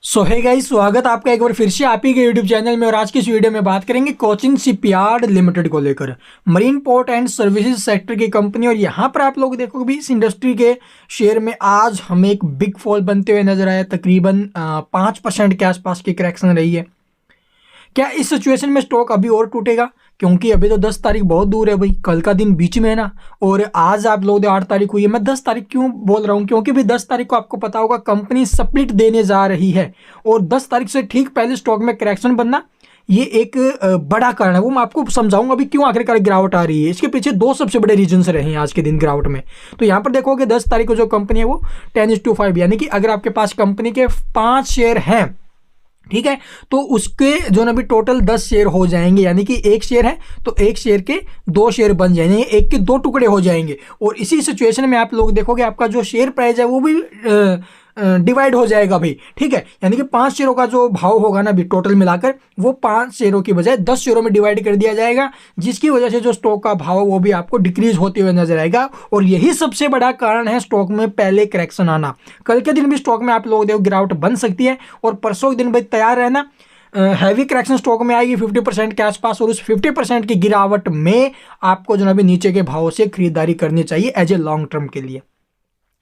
सो है गाइस, स्वागत आपका एक बार फिर से आप ही के यूट्यूब चैनल में। और आज की इस वीडियो में बात करेंगे कोचिन शिपयार्ड लिमिटेड को लेकर, marine port and services sector की कंपनी। और यहाँ पर आप लोग देखोगे भी इस इंडस्ट्री के शेयर में आज हमें एक बिग फॉल बनते हुए नजर आया। तकरीबन 5% के आसपास की करेक्शन रही है। क्या इस सिचुएशन में स्टॉक अभी और टूटेगा? क्योंकि अभी तो 10 तारीख बहुत दूर है भाई, कल का दिन बीच में है ना। और आज आप लोग 8 तारीख हुई है। मैं 10 तारीख क्यों बोल रहा हूँ? क्योंकि भाई 10 तारीख को आपको पता होगा कंपनी स्प्लिट देने जा रही है। और 10 तारीख से ठीक पहले स्टॉक में करेक्शन बनना ये एक बड़ा कारण है। वो मैं आपको समझाऊंगा अभी क्यों आखिरकार गिरावट आ रही है। इसके पीछे दो सबसे बड़े रीजंस रहे हैं आज के दिन गिरावट में। तो यहाँ पर देखोगे 10 तारीख को जो कंपनी है वो 10:5, यानी कि अगर आपके पास कंपनी के 5 शेयर हैं, ठीक है, तो उसके जो ना भी टोटल 10 शेयर हो जाएंगे। यानी कि एक शेयर है तो एक शेयर के 2 शेयर बन जाएंगे, एक के 2 टुकड़े हो जाएंगे। और इसी सिचुएशन में आप लोग देखोगे आपका जो शेयर प्राइस है वो भी डिवाइड हो जाएगा भाई, ठीक है। यानी कि 5 शेयरों का जो भाव होगा ना भी टोटल मिलाकर, वो 5 शेयरों की बजाय 10 शेयरों में डिवाइड कर दिया जाएगा, जिसकी वजह से जो स्टॉक का भाव वो भी आपको डिक्रीज होते हुए नजर आएगा। और यही सबसे बड़ा कारण है स्टॉक में पहले करेक्शन आना। कल के दिन भी स्टॉक में आप लोग देखो गिरावट बन सकती है, और परसों के दिन भाई तैयार रहना। हैवी करेक्शन स्टॉक में आएगी 50% के आसपास, और उस 50% की गिरावट में आपको जो ना भी नीचे के भाव से खरीदारी करनी चाहिए एज ए लॉन्ग टर्म के लिए,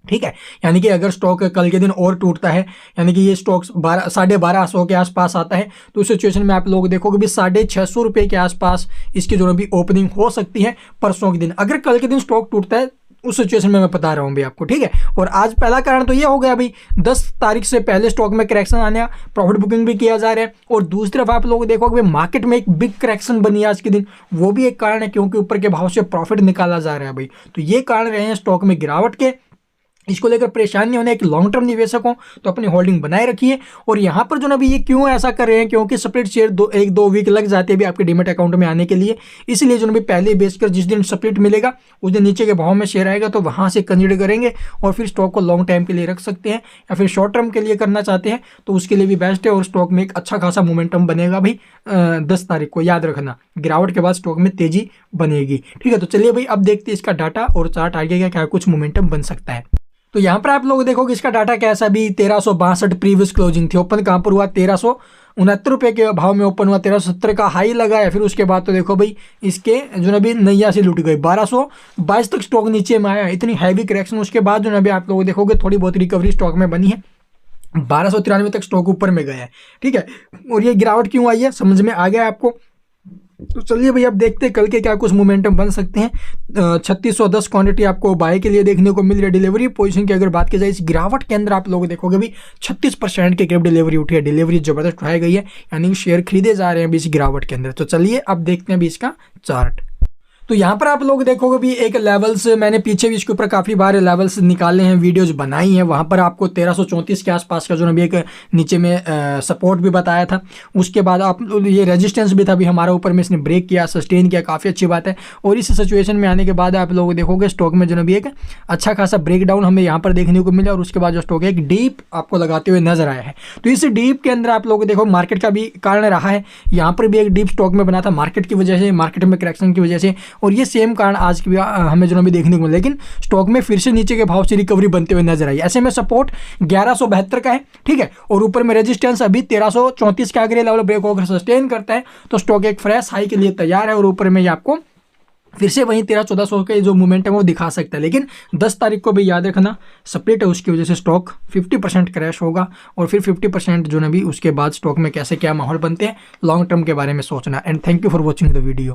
ठीक है। यानी कि अगर स्टॉक कल के दिन और टूटता है, यानी कि ये स्टॉक 1250 के आसपास आता है, तो उस सिचुएशन में आप लोग देखोगे भी 650 रुपये के आसपास इसकी जो भी ओपनिंग हो सकती है परसों के दिन। अगर कल के दिन स्टॉक टूटता है उस सिचुएशन में मैं बता रहा हूँ भी आपको, ठीक है। और आज पहला कारण तो ये हो गया भाई 10 तारीख से पहले स्टॉक में करेक्शन आने, प्रॉफिट बुकिंग भी किया जा रहा है। और दूसरी तरफ आप लोग देखोगे मार्केट में एक बिग करेक्शन बनी है आज के दिन, वो भी एक कारण है, क्योंकि ऊपर के भाव से प्रॉफिट निकाला जा रहा है भाई। तो ये कारण रहे हैं स्टॉक में गिरावट के। इसको लेकर परेशान नहीं होना। एक लॉन्ग टर्म निवेशक हो तो अपनी होल्डिंग बनाए रखिए। और यहाँ पर जो ना भी ये क्यों ऐसा कर रहे हैं, क्योंकि स्प्लिट शेयर 1-2 वीक लग जाते हैं भी आपके डीमेट अकाउंट में आने के लिए। इसलिए जो ना भी पहले बेचकर जिस दिन स्प्लिट मिलेगा उस दिन नीचे के भाव में शेयर आएगा, तो वहाँ से कंसिडर करेंगे और फिर स्टॉक को लॉन्ग टाइम के लिए रख सकते हैं, या फिर शॉर्ट टर्म के लिए करना चाहते हैं तो उसके लिए भी बेस्ट है। और स्टॉक में एक अच्छा खासा मोमेंटम बनेगा भाई 10 तारीख को, याद रखना गिरावट के बाद स्टॉक में तेजी बनेगी, ठीक है। तो चलिए भाई अब देखते हैं इसका डाटा और चार्ट आगे का क्या कुछ मोमेंटम बन सकता है। तो यहाँ पर आप लोग देखोगे इसका डाटा कैसा भी 1362 प्रीवियस क्लोजिंग थी। ओपन कहाँ पर हुआ 1369 रुपये के भाव में ओपन हुआ, 1370 का हाई लगा है। फिर उसके बाद तो देखो भाई इसके जो ना भी नैया से लुट गई, 1222 तक स्टॉक नीचे में आया। इतनी हैवी करेक्शन उसके बाद जो ना भी आप लोग देखोगे थोड़ी बहुत रिकवरी स्टॉक में बनी है, 1293 तक स्टॉक ऊपर में गया है, ठीक है। और ये गिरावट क्यों आई है समझ में आ गया आपको। तो चलिए भाई अब देखते हैं कल के क्या कुछ मोमेंटम बन सकते हैं। 3610 क्वांटिटी आपको बाय के लिए देखने को मिल रही है। डिलीवरी पोजीशन की अगर बात की जाए इस गिरावट के अंदर आप लोग देखोगे भी 36% के करीब डिलीवरी उठी है। डिलीवरी जबरदस्त उठाई गई है, यानी कि शेयर खरीदे जा रहे हैं अभी इस गिरावट के अंदर। तो चलिए अब देखते हैं अभी इसका चार्ट। तो यहाँ पर आप लोग देखोगे भी एक लेवल्स, मैंने पीछे भी इसके ऊपर काफ़ी बार लेवल्स निकाले हैं, वीडियोस बनाई हैं। वहाँ पर आपको 1334 के आसपास का जो ना भी एक नीचे में सपोर्ट भी बताया था। उसके बाद आप ये रेजिस्टेंस भी था भी हमारा ऊपर में इसने ब्रेक किया, सस्टेन किया, काफ़ी अच्छी बात है। और इस सिचुएशन में आने के बाद आप लोग देखोगे स्टॉक में जो ना भी एक अच्छा खासा ब्रेक डाउन हमें यहाँ पर देखने को मिला। और उसके बाद जो स्टॉक एक डीप आपको लगाते हुए नजर आया है। तो इस डीप के अंदर आप लोग देखो मार्केट का भी कारण रहा है। यहाँ पर भी एक डीप स्टॉक में बना था मार्केट की वजह से, मार्केट में करेक्शन की वजह से। और ये सेम कारण आज की भी हमें जो भी देखने को मिला, लेकिन स्टॉक में फिर से नीचे के भाव से रिकवरी बनते हुए नजर आई। ऐसे में सपोर्ट 1172 का है, ठीक है। और ऊपर में रेजिस्टेंस अभी 1334 के आगे लेवल ब्रेक होकर सस्टेन करता है तो स्टॉक एक फ्रेश हाई के लिए तैयार है। और ऊपर में आपको फिर से वहीं 13-1400 के जो मूवमेंट है वो दिखा सकता है। लेकिन 10 तारीख को भी याद रखना स्प्लिट है, उसकी वजह से स्टॉक 50% क्रैश होगा। और फिर 50% जो ना भी उसके बाद स्टॉक में कैसे क्या माहौल बनते हैं लॉन्ग टर्म के बारे में सोचना। And thank you for watching the video.